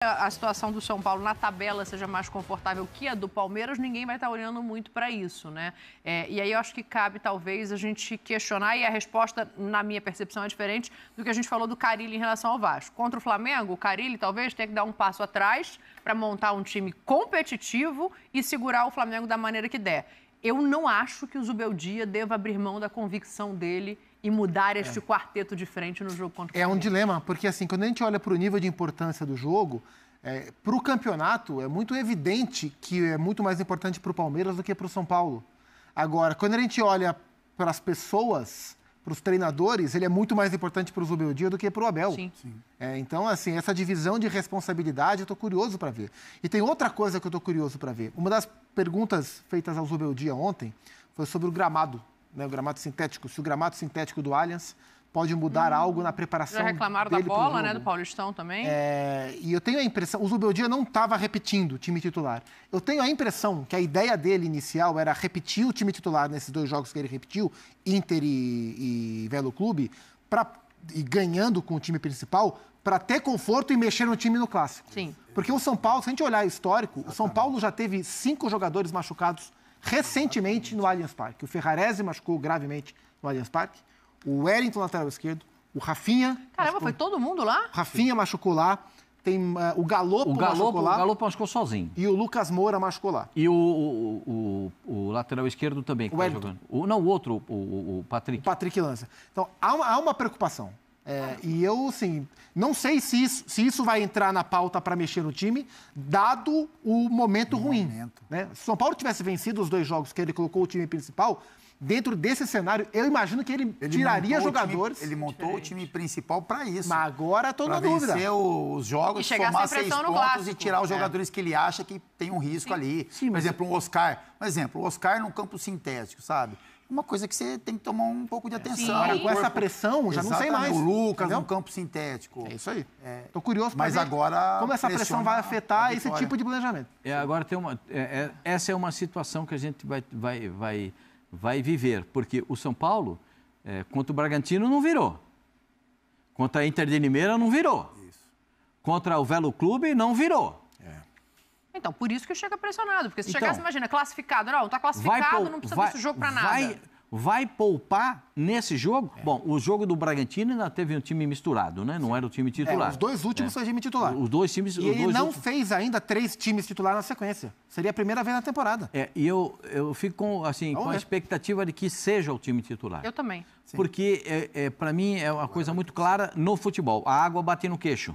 a situação do São Paulo na tabela seja mais confortável que a do Palmeiras, ninguém vai estar olhando muito para isso, né? E aí eu acho que cabe, talvez, a gente questionar, e a resposta, na minha percepção, é diferente do que a gente falou do Carille em relação ao Vasco. Contra o Flamengo, o Carille talvez tenha que dar um passo atrás para montar um time competitivo e segurar o Flamengo da maneira que der. Eu não acho que o Zubeldia deva abrir mão da convicção dele e mudar este quarteto de frente no jogo contra o Flamengo. É um dilema, porque assim, quando a gente olha para o nível de importância do jogo, para o campeonato é muito evidente que é muito mais importante para o Palmeiras do que para o São Paulo. Agora, quando a gente olha para as pessoas, para os treinadores, ele é muito mais importante para o Zubeldia do que para o Abel. Sim. Então, assim, essa divisão de responsabilidade eu estou curioso para ver. E tem outra coisa que eu estou curioso para ver. Uma das perguntas feitas ao Zubeldia ontem foi sobre o gramado, né, o gramado sintético. Se o gramado sintético do Allianz pode mudar algo na preparação dele. Já reclamaram da bola, né, do Paulistão também. E eu tenho a impressão... O Zubeldia não estava repetindo o time titular. Eu tenho a impressão que a ideia dele inicial era repetir o time titular nesses 2 jogos que ele repetiu, Inter e Velo Clube, e ganhando com o time principal, para ter conforto e mexer no time no Clássico. Sim. Porque o São Paulo, se a gente olhar histórico, o São Paulo já teve 5 jogadores machucados recentemente no Allianz Parque. O Ferrarese machucou gravemente no Allianz Parque, o Wellington, lateral esquerdo, o Rafinha... Caramba, foi todo mundo lá? Rafinha machucou lá, tem o Galopo machucou lá. O Galopo machucou sozinho. E o Lucas Moura machucou lá. E o lateral esquerdo também, que o tá jogando. O outro, o Patrick. O Patrick Lança. Então, há uma preocupação. E eu, assim, não sei se isso vai entrar na pauta para mexer no time, dado o momento ruim. Né? Se o São Paulo tivesse vencido os 2 jogos que ele colocou o time principal, dentro desse cenário, eu imagino que ele tiraria jogadores. Ele montou o time principal para isso. Mas agora estou na dúvida. Para vencer os jogos, somar 6 pontos e tirar os jogadores que ele acha que tem um risco ali. Sim, por exemplo, um Oscar. Por exemplo, o Oscar num campo sintético, sabe? Uma coisa que você tem que tomar um pouco de atenção. Agora, com essa pressão, já não sei mais. O Lucas num campo sintético. É isso aí. Estou curioso para Mas ver agora como essa pressão vai afetar esse tipo de planejamento. Agora tem essa é uma situação que a gente vai viver, porque o São Paulo, contra o Bragantino, não virou. Contra a Inter de Limeira, não virou. Isso. Contra o Velo Clube, não virou. Então, por isso que chega pressionado, porque se chegasse, imagina, classificado, não está classificado, não precisa desse jogo para nada. Vai poupar nesse jogo? Bom, o jogo do Bragantino ainda teve um time misturado, né? Não era o time titular. Os 2 últimos foi time titular. Os 2 times... E ele não fez ainda 3 times titulares na sequência. Seria a primeira vez na temporada. E eu fico com a expectativa de que seja o time titular. Eu também. Sim. Porque, para mim, é uma coisa muito clara no futebol. A água bate no queixo.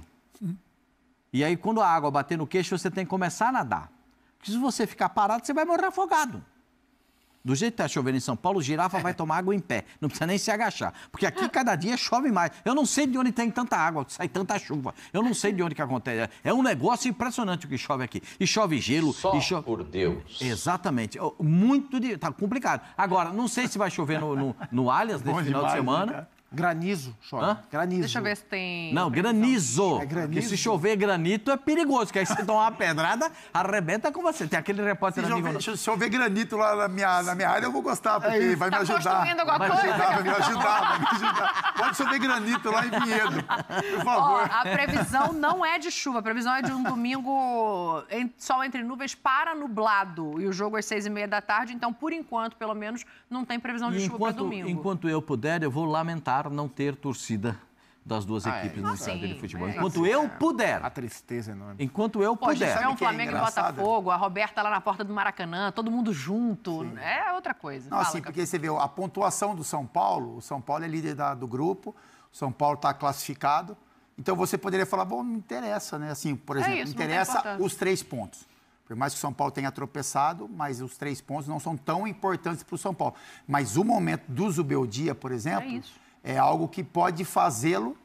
E aí, quando a água bater no queixo, você tem que começar a nadar. Porque se você ficar parado, você vai morrer afogado. Do jeito que está chovendo em São Paulo, girafa vai tomar água em pé. Não precisa nem se agachar. Porque aqui, cada dia, chove mais. Eu não sei de onde tem tanta água, sai tanta chuva. Eu não sei de onde que acontece. É um negócio impressionante o que chove aqui. E chove gelo. Só por Deus. Exatamente. Tá complicado. Agora, não sei se vai chover no Allianz nesse final de semana. Né, Granizo, chove. Granizo. Deixa eu ver se tem... Não, granizo. É granizo. Porque se chover granito é perigoso, que aí você toma uma pedrada, arrebenta com você. Tem aquele repórter amigo... Se chover granito lá na minha área, eu vou gostar, porque vai me ajudar. Vai me ajudar. Pode chover granito lá em Vinhedo, por favor. A previsão não é de chuva, a previsão é de um domingo sol entre nuvens para nublado. E o jogo às 6h30 da tarde, então, por enquanto, pelo menos, não tem previsão de chuva para domingo. Enquanto eu puder, eu vou lamentar não ter torcida das 2 equipes no estádio de futebol. Enquanto eu puder. A tristeza enorme. Enquanto eu puder. Se tiver um Flamengo e Botafogo, a Roberta lá na porta do Maracanã, todo mundo junto, é outra coisa. Não, assim, porque você vê a pontuação do São Paulo, o São Paulo é líder do grupo, o São Paulo está classificado, então você poderia falar, bom, não interessa, né? Assim, por exemplo, isso, interessa os 3 pontos. Por mais que o São Paulo tenha tropeçado, mas os 3 pontos não são tão importantes para o São Paulo. Mas o momento do Zubeldia, por exemplo, é algo que pode fazê-lo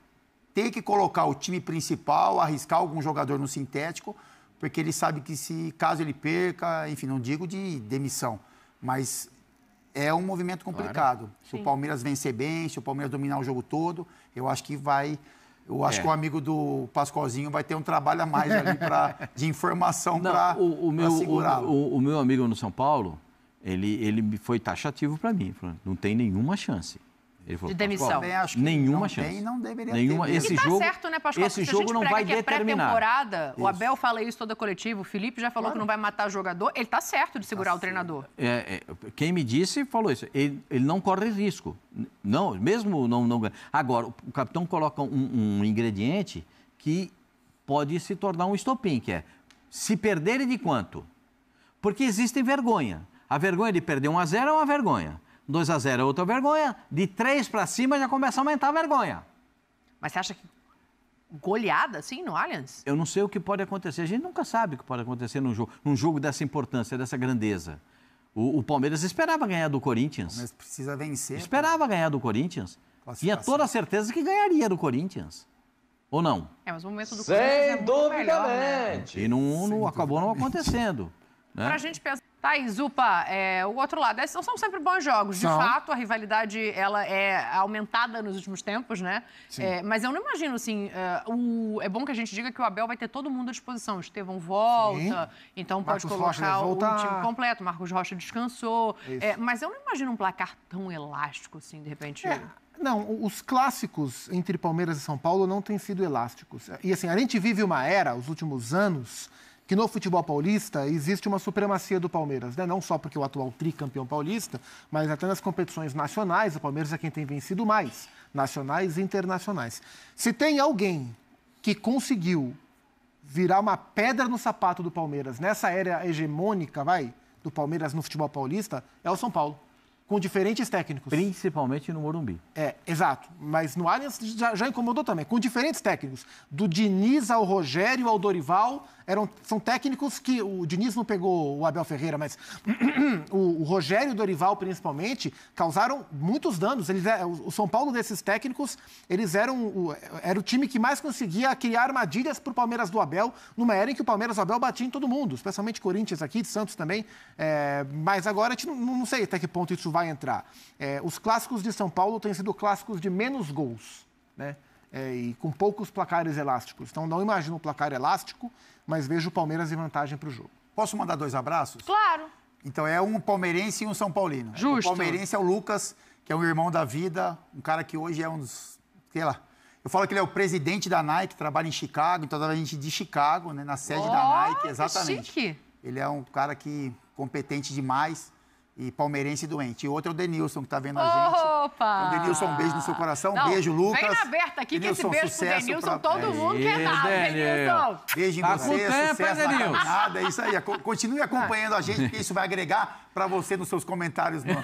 ter que colocar o time principal, arriscar algum jogador no sintético, porque ele sabe que caso ele perca, enfim, não digo de demissão, mas é um movimento complicado. Claro. Se o Palmeiras vencer bem, se o Palmeiras dominar o jogo todo, eu acho que vai... Eu acho que o amigo do Pascoalzinho vai ter um trabalho a mais ali de informação para segurá-lo. O meu amigo no São Paulo, ele foi taxativo para mim. Falou, não tem nenhuma chance. Ele falou, de demissão. Nenhuma chance. Não deveria nenhuma. ter. Esse e tá jogo, certo, né, Pascoal? Esse jogo não vai determinar. Pré-temporada, o Abel fala isso toda coletiva, o Felipe já falou que não vai matar jogador. Ele tá certo de segurar o treinador. Quem me disse falou isso. Ele não corre risco. Não, mesmo não. Agora, o capitão coloca um ingrediente que pode se tornar um estopim, que é se perderem de quanto? Porque existe vergonha. A vergonha de perder 1-0 é uma vergonha. 2-0 é outra vergonha. De 3 para cima já começa a aumentar a vergonha. Mas você acha que goleada, assim, no Allianz? Eu não sei o que pode acontecer. A gente nunca sabe o que pode acontecer num jogo dessa importância, dessa grandeza. O Palmeiras esperava ganhar do Corinthians. Mas precisa vencer. Esperava ganhar do Corinthians. Tinha toda a certeza que ganharia do Corinthians. Ou não? Mas o momento do Corinthians é muito melhor, né? E não acabou não acontecendo. Né? Pra gente pensar... Thaís, Zupa, o outro lado, são sempre bons jogos. De fato, a rivalidade ela é aumentada nos últimos tempos, né? Mas eu não imagino, assim, é bom que a gente diga que o Abel vai ter todo mundo à disposição. O Estevão volta, então pode colocar o time completo. Marcos Rocha descansou. Mas eu não imagino um placar tão elástico, assim, de repente... Não, os clássicos entre Palmeiras e São Paulo não têm sido elásticos. E assim, a gente vive uma era, os últimos anos, que no futebol paulista existe uma supremacia do Palmeiras, né? Não só porque o atual tricampeão paulista, mas até nas competições nacionais, o Palmeiras é quem tem vencido mais, nacionais e internacionais. Se tem alguém que conseguiu virar uma pedra no sapato do Palmeiras nessa era hegemônica, do Palmeiras no futebol paulista, é o São Paulo. Com diferentes técnicos. Principalmente no Morumbi. Exato. Mas no Allianz já incomodou também. Com diferentes técnicos. Do Diniz ao Rogério, ao Dorival, são técnicos que... O Diniz não pegou o Abel Ferreira, mas o Rogério e o Dorival, principalmente, causaram muitos danos. O São Paulo desses técnicos, eles era o time que mais conseguia criar armadilhas para o Palmeiras do Abel, numa era em que o Palmeiras do Abel batia em todo mundo, especialmente Corinthians aqui, de Santos também. Mas agora a gente não sei até que ponto isso vai entrar. Os clássicos de São Paulo têm sido clássicos de menos gols, né? E com poucos placares elásticos. Então, não imagino um placar elástico, mas vejo o Palmeiras em vantagem para o jogo. Posso mandar 2 abraços? Claro. Então, é um palmeirense e um São Paulino. Justo. O palmeirense é o Lucas, que é um irmão da vida, um cara que hoje é um dos... Sei lá. Eu falo que ele é o presidente da Nike, trabalha em Chicago, então a gente de Chicago, né, na sede da Nike, exatamente. Que chique. Ele é um cara que competente demais. E palmeirense doente. E outro é o Denilson, que está vendo a gente. Opa! Então, Denilson, um beijo no seu coração. Beijo, Lucas. Vem na aberta aqui, Denilson, que esse beijo pro Denilson, todo mundo quer dar. Denilson. Beijo em você, sucesso na caminhada. É isso aí. Continue acompanhando a gente, porque isso vai agregar para você nos seus comentários na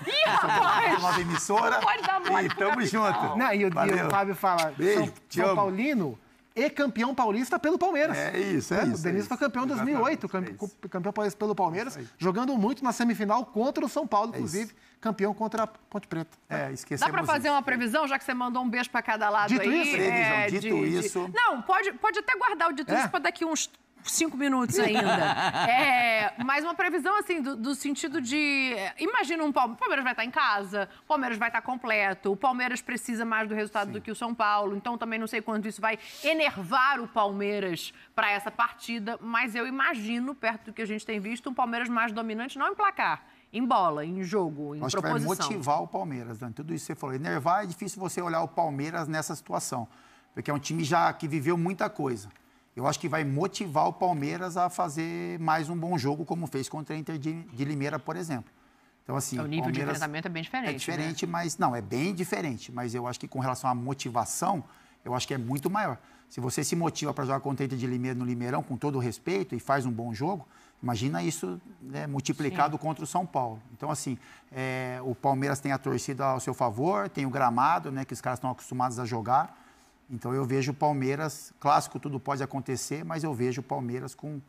nova emissora. Pode dar mole. E tamo junto. Não, e o Fábio fala, beijo, São Paulino... E campeão paulista pelo Palmeiras. É isso. O Denilson foi campeão em 2008, campeão paulista pelo Palmeiras, jogando muito na semifinal contra o São Paulo, inclusive, campeão contra a Ponte Preta. Esquecemos. Dá para fazer uma previsão, já que você mandou um beijo para cada lado dito aí? Isso? Dito isso. Não, pode até guardar o dito isso para daqui uns 5 minutos ainda. Mas uma previsão, assim, do sentido de... Imagina o Palmeiras vai estar em casa, o Palmeiras vai estar completo, o Palmeiras precisa mais do resultado do que o São Paulo, então também não sei quanto isso vai enervar o Palmeiras para essa partida, mas eu imagino, perto do que a gente tem visto, um Palmeiras mais dominante, não em placar, em bola, em jogo, em proposição. Acho que vai motivar o Palmeiras, né? Tudo isso que você falou. Enervar é difícil você olhar o Palmeiras nessa situação, porque é um time já que viveu muita coisa. Eu acho que vai motivar o Palmeiras a fazer mais um bom jogo, como fez contra a Inter de Limeira, por exemplo. Então, assim, o nível de enfrentamento é bem diferente. É diferente, né? Mas... Não, é bem diferente. Mas eu acho que com relação à motivação, eu acho que é muito maior. Se você se motiva para jogar contra a Inter de Limeira no Limeirão, com todo o respeito, e faz um bom jogo, imagina isso, né, multiplicado contra o São Paulo. Então, assim, o Palmeiras tem a torcida ao seu favor, tem o gramado, né, que os caras estão acostumados a jogar. Então, eu vejo o Palmeiras, clássico tudo pode acontecer, mas eu vejo o Palmeiras com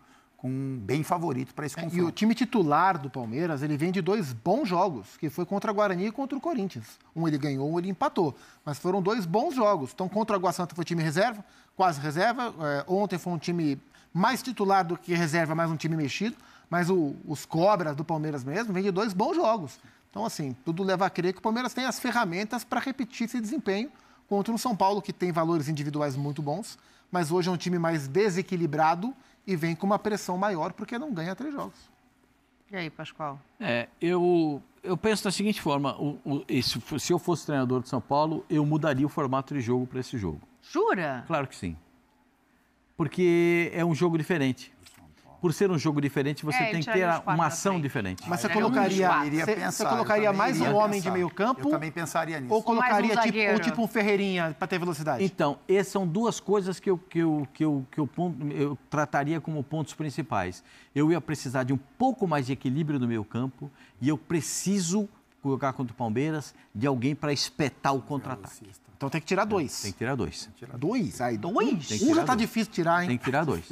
bem favorito para esse confronto. E o time titular do Palmeiras, ele vem de 2 bons jogos, que foi contra a Guarani e contra o Corinthians. Um ele ganhou, um ele empatou. Mas foram 2 bons jogos. Então, contra a Água Santa foi time reserva, quase reserva. Ontem foi um time mais titular do que reserva, mais um time mexido. Mas os Cobras do Palmeiras mesmo vem de 2 bons jogos. Então, assim, tudo leva a crer que o Palmeiras tem as ferramentas para repetir esse desempenho contra um São Paulo que tem valores individuais muito bons, mas hoje é um time mais desequilibrado e vem com uma pressão maior porque não ganha 3 jogos. E aí, Pascoal? Eu penso da seguinte forma, se eu fosse treinador de São Paulo, eu mudaria o formato de jogo para esse jogo. Jura? Claro que sim. Porque é um jogo diferente. Por ser um jogo diferente, você tem que ter uma ação diferente. Mas você colocaria mais um homem de meio campo? Eu também pensaria nisso. Ou colocaria tipo um Ferreirinha para ter velocidade? Então, essas são duas coisas que eu trataria como pontos principais. Eu ia precisar de um pouco mais de equilíbrio no meio campo e eu preciso jogar contra o Palmeiras de alguém para espetar o contra-ataque. Então tem que tirar 2. Tem que tirar 2. Dois? Aí, 2? Um já tá difícil tirar, hein? Tem que tirar 2.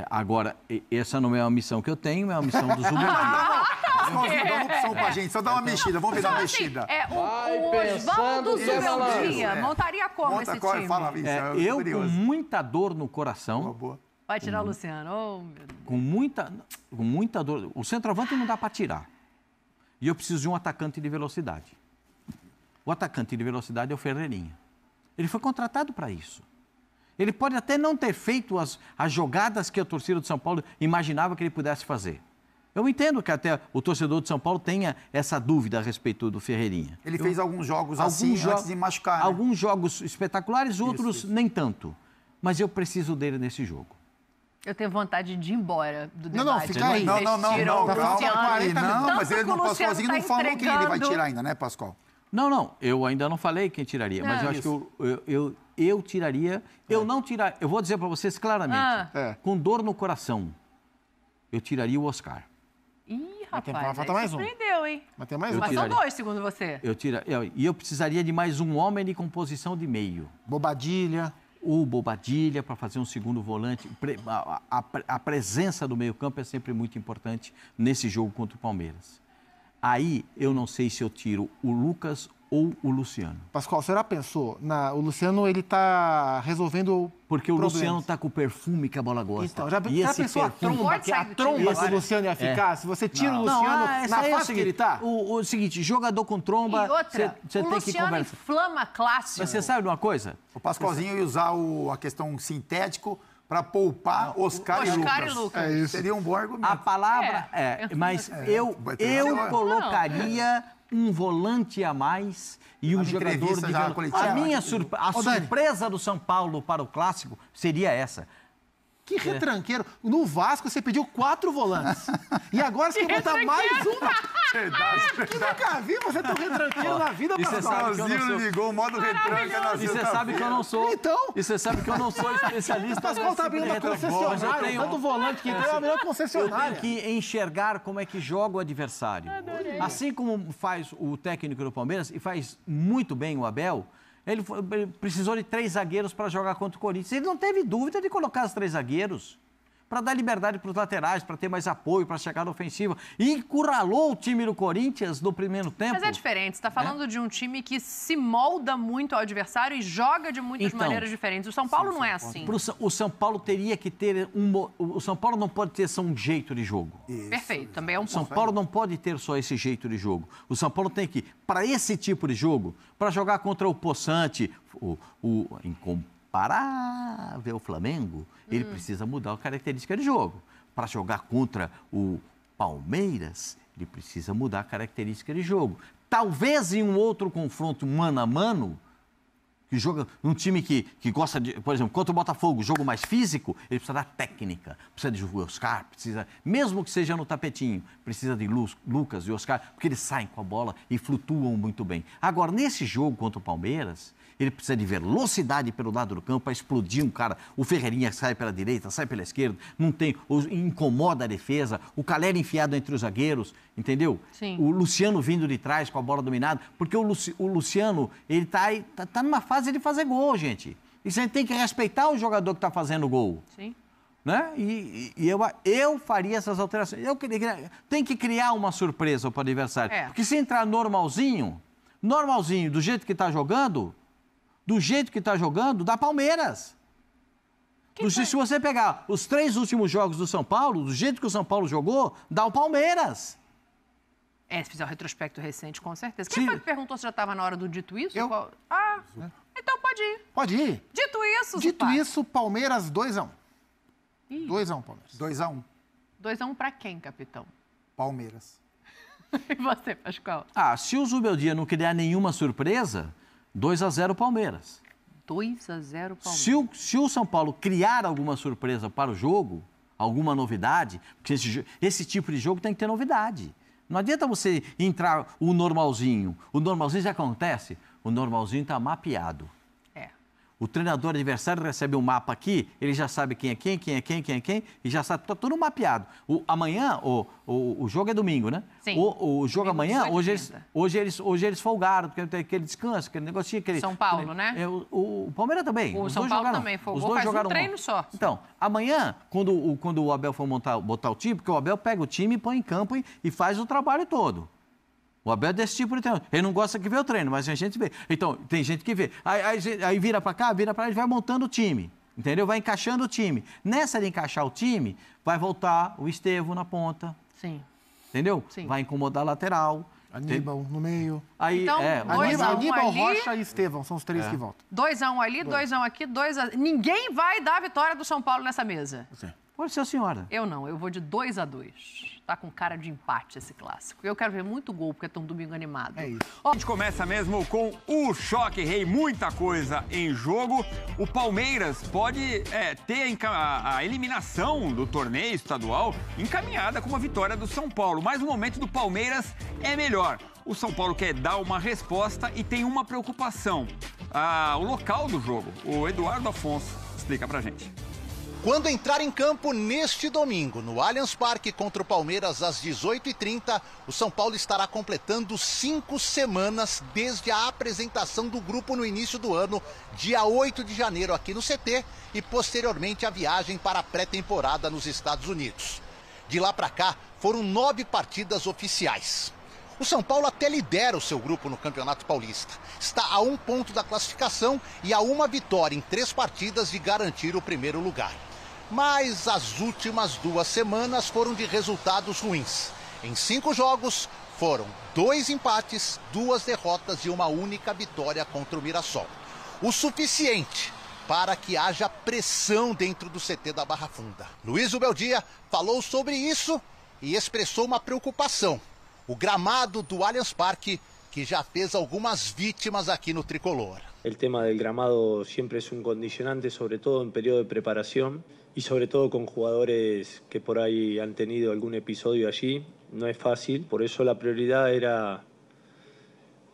Agora, essa não é uma missão que eu tenho, é uma missão do Zubeldia. Pascoalzinho, dá uma opção pra gente, só dá uma mexida, vamos ver dar uma mexida. O Osvaldo Zubeldia montaria como esse time? Fala, eu com muita dor no coração. Vai tirar o Luciano. Oh, meu Deus. Com muita dor. O centroavante não dá para tirar. E eu preciso de um atacante de velocidade. O atacante de velocidade é o Ferreirinha. Ele foi contratado para isso. Ele pode até não ter feito as jogadas que a torcida de São Paulo imaginava que ele pudesse fazer. Eu entendo que até o torcedor de São Paulo tenha essa dúvida a respeito do Ferreirinha. Ele fez alguns jogos assim antes de machucar, né? Alguns jogos espetaculares, outros nem tanto. Mas eu preciso dele nesse jogo. Eu tenho vontade de ir embora do debate. Não, fica aí. Não, calma aí. Não, mas ele, o Pascoalzinho não falou quem ele vai tirar ainda, né, Pascoal? Não, eu ainda não falei quem tiraria, mas eu acho que eu tiraria, eu não tiraria, eu vou dizer para vocês claramente, com dor no coração, eu tiraria o Oscar. Ih, rapaz, falta mais um. Surpreendeu, hein? Mas tem mais um. Mas são 2, segundo você. E eu precisaria de mais um homem de composição de meio. Bobadilha. O Bobadilha para fazer um segundo volante. A presença do meio-campo é sempre muito importante nesse jogo contra o Palmeiras. Aí eu não sei se eu tiro o Lucas ou o Luciano. Pascoal, você já pensou? O Luciano, ele tá resolvendo porque problemas. O Luciano tá com o perfume que a bola gosta. Então, já pensou a tromba que o Luciano ia ficar? Se você tira o Luciano na fase que ele tá? O seguinte, jogador com tromba, você tem que conversar. Inflama clássico. Mas você sabe de uma coisa? O Pascoalzinho ia usar a questão sintético para poupar Oscar e Lucas. É isso. Seria um bom argumento. A palavra mas eu colocaria um volante a mais e um jogador de a surpresa do São Paulo para o Clássico seria essa. Que retranqueiro. No Vasco você pediu 4 volantes. E agora você quer botar mais uma? Verdade. Que nunca vi você tão retranqueiro na vida, Pascoal. O ligou o modo retranca na vida. E você sabe que eu não sou. Então? E você sabe que eu não sou especialista. O Pascoal tá abrindo uma concessionária. Tanto volante que tem uma melhor concessionária. Eu tenho que enxergar como é que joga o adversário. Assim como faz o técnico do Palmeiras, e faz muito bem o Abel. Ele precisou de 3 zagueiros para jogar contra o Corinthians. Ele não teve dúvida de colocar os 3 zagueiros para dar liberdade para os laterais, para ter mais apoio, para chegar na ofensiva. E encurralou o time do Corinthians no primeiro tempo. Mas é diferente. Você está falando de um time que se molda muito ao adversário e joga de muitas maneiras diferentes. O São Paulo não é assim. O São Paulo teria que ter o São Paulo não pode ter só um jeito de jogo. Isso. Perfeito. Também é um ponto. O São Paulo não pode ter só esse jeito de jogo. O São Paulo tem que, para esse tipo de jogo, para jogar contra o Poçante, imparável Flamengo, ele precisa mudar a característica de jogo. Para jogar contra o Palmeiras, ele precisa mudar a característica de jogo. Talvez em um outro confronto mano a mano, que joga um time que gosta de, por exemplo, contra o Botafogo, jogo mais físico, ele precisa da técnica, precisa de Oscar, precisa, mesmo que seja no tapetinho, precisa de Lucas e Oscar, porque eles saem com a bola e flutuam muito bem. Agora, nesse jogo contra o Palmeiras, ele precisa de velocidade pelo lado do campo para explodir um cara. O Ferreirinha sai pela direita, sai pela esquerda, não tem, incomoda a defesa, o Calera enfiado entre os zagueiros, entendeu? Sim. O Luciano vindo de trás com a bola dominada, porque o Luciano, ele tá numa fase de fazer gol, gente. E você tem que respeitar o jogador que está fazendo gol. Sim. Né? E eu faria essas alterações. Tem que criar uma surpresa para o adversário. Porque se entrar normalzinho, do jeito que está jogando, dá Palmeiras. Se você pegar os 3 últimos jogos do São Paulo, do jeito que o São Paulo jogou, dá o Palmeiras. Se fizer um retrospecto recente, com certeza. Quem foi que perguntou se já estava na hora do dito isso? Então pode ir. Pode ir. Dito isso, Palmeiras 2-1. 2-1, Palmeiras. 2-1. 2-1 para quem, capitão? Palmeiras. E você, Pascoal? Se o Zubeldia não criar nenhuma surpresa, 2-0 Palmeiras. 2-0 Palmeiras. Se o São Paulo criar alguma surpresa para o jogo, alguma novidade, porque esse tipo de jogo tem que ter novidade. Não adianta você entrar o normalzinho. O normalzinho já acontece. O normalzinho está mapeado. O treinador adversário recebe um mapa aqui, ele já sabe quem é quem, e já sabe, está tudo mapeado. Amanhã, o jogo é domingo, né? Sim. O jogo amanhã, hoje eles folgaram, porque tem aquele descanso, aquele negocinho. São Paulo, né? O Palmeiras também. O São Paulo também folgou, faz um treino só. Então, amanhã, quando o Abel for botar o time, porque o Abel pega o time, põe em campo e faz o trabalho todo. O Abel é desse tipo de treinador. Ele não gosta que vê o treino, mas a gente vê. Então, tem gente que vê. Aí vira para cá, vira para lá, e vai montando o time. Entendeu? Vai encaixando o time. Nessa de encaixar o time, vai voltar o Estevão na ponta. Sim. Entendeu? Sim. Vai incomodar a lateral. Aníbal no meio. Aí, então, Aníbal, ali, Rocha e Estevão, são os três que voltam. 2-1 ali, 2-1 aqui, 2-0. Ninguém vai dar a vitória do São Paulo nessa mesa. Sim. Pode ser a senhora. Eu não, eu vou de 2-2. Tá com cara de empate esse clássico. Eu quero ver muito gol, porque é um domingo animado. É isso. A gente começa mesmo com o choque rei, muita coisa em jogo. O Palmeiras pode ter a eliminação do torneio estadual encaminhada com uma vitória do São Paulo. Mas o momento do Palmeiras é melhor. O São Paulo quer dar uma resposta e tem uma preocupação. O local do jogo. O Eduardo Afonso explica pra gente. Quando entrar em campo neste domingo, no Allianz Parque contra o Palmeiras às 18h30, o São Paulo estará completando 5 semanas desde a apresentação do grupo no início do ano, dia 8 de janeiro aqui no CT e posteriormente a viagem para a pré-temporada nos Estados Unidos. De lá para cá, foram 9 partidas oficiais. O São Paulo até lidera o seu grupo no Campeonato Paulista. Está a 1 ponto da classificação e a 1 vitória em 3 partidas de garantir o primeiro lugar. Mas as últimas 2 semanas foram de resultados ruins. Em 5 jogos, foram 2 empates, 2 derrotas e uma única vitória contra o Mirassol. O suficiente para que haja pressão dentro do CT da Barra Funda. Luiz Zubeldia falou sobre isso e expressou uma preocupação. O gramado do Allianz Parque, que já fez algumas vítimas aqui no Tricolor. El tema del gramado siempre es un condicionante, sobre todo en periodo de preparación y sobre todo con jugadores que por ahí han tenido algún episodio allí. No es fácil, por eso la prioridad era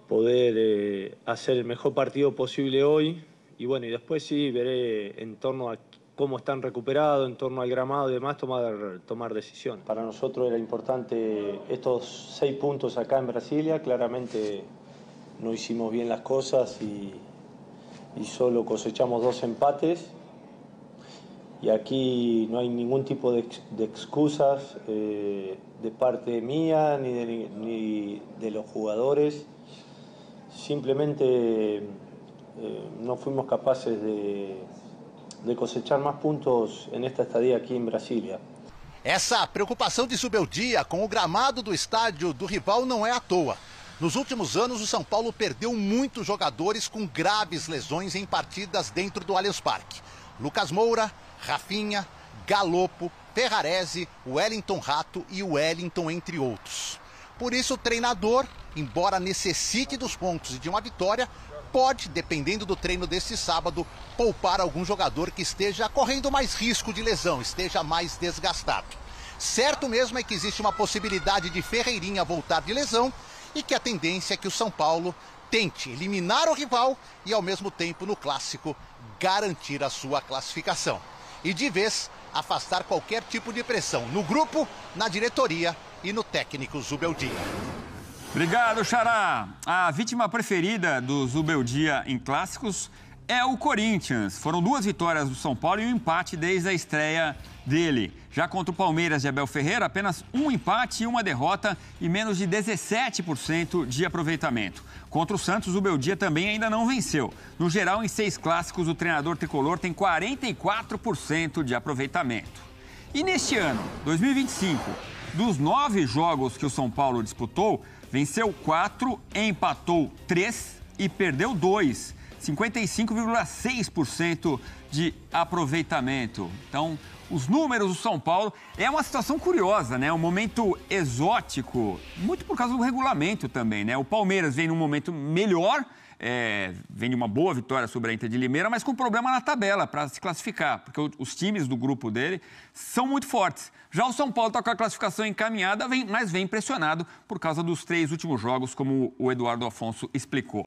poder hacer el mejor partido posible hoy. Y bueno, y después sí veré en torno a cómo están recuperados, en torno al gramado y demás, tomar decisiones. Para nosotros era importante estos 6 puntos acá en Brasilia. Claramente no hicimos bien las cosas y solo cosechamos 2 empates. Y aquí no hay ningún tipo de excusas de parte mía ni de los jugadores. Simplemente no fuimos capaces de cosechar mais pontos nesta estadia aqui em Brasília. Essa preocupação de Zubeldia com o gramado do estádio do rival não é à toa. Nos últimos anos, o São Paulo perdeu muitos jogadores com graves lesões em partidas dentro do Allianz Parque. Lucas Moura, Rafinha, Galopo, Ferrarese, Wellington Rato e Wellington, entre outros. Por isso, o treinador, embora necessite dos pontos e de uma vitória, pode, dependendo do treino deste sábado, poupar algum jogador que esteja correndo mais risco de lesão, esteja mais desgastado. Certo mesmo é que existe uma possibilidade de Ferreirinha voltar de lesão e que a tendência é que o São Paulo tente eliminar o rival e, ao mesmo tempo, no clássico, garantir a sua classificação. E, de vez, afastar qualquer tipo de pressão no grupo, na diretoria e no técnico Zubeldia. Obrigado, Xará. A vítima preferida do Zubeldia em clássicos é o Corinthians. Foram 2 vitórias do São Paulo e um empate desde a estreia dele. Já contra o Palmeiras de Abel Ferreira, apenas 1 empate e 1 derrota e menos de 17% de aproveitamento. Contra o Santos, o Zubeldia também ainda não venceu. No geral, em 6 clássicos, o treinador tricolor tem 44% de aproveitamento. E neste ano, 2025, dos 9 jogos que o São Paulo disputou, venceu 4, empatou 3 e perdeu 2. 55,6% de aproveitamento. Então, os números do São Paulo é uma situação curiosa, né? Um momento exótico, muito por causa do regulamento também, né? O Palmeiras vem num momento melhor, vem de uma boa vitória sobre a Inter de Limeira, mas com problema na tabela para se classificar, porque os times do grupo dele são muito fortes. Já o São Paulo está com a classificação encaminhada, mas vem pressionado por causa dos 3 últimos jogos, como o Eduardo Afonso explicou.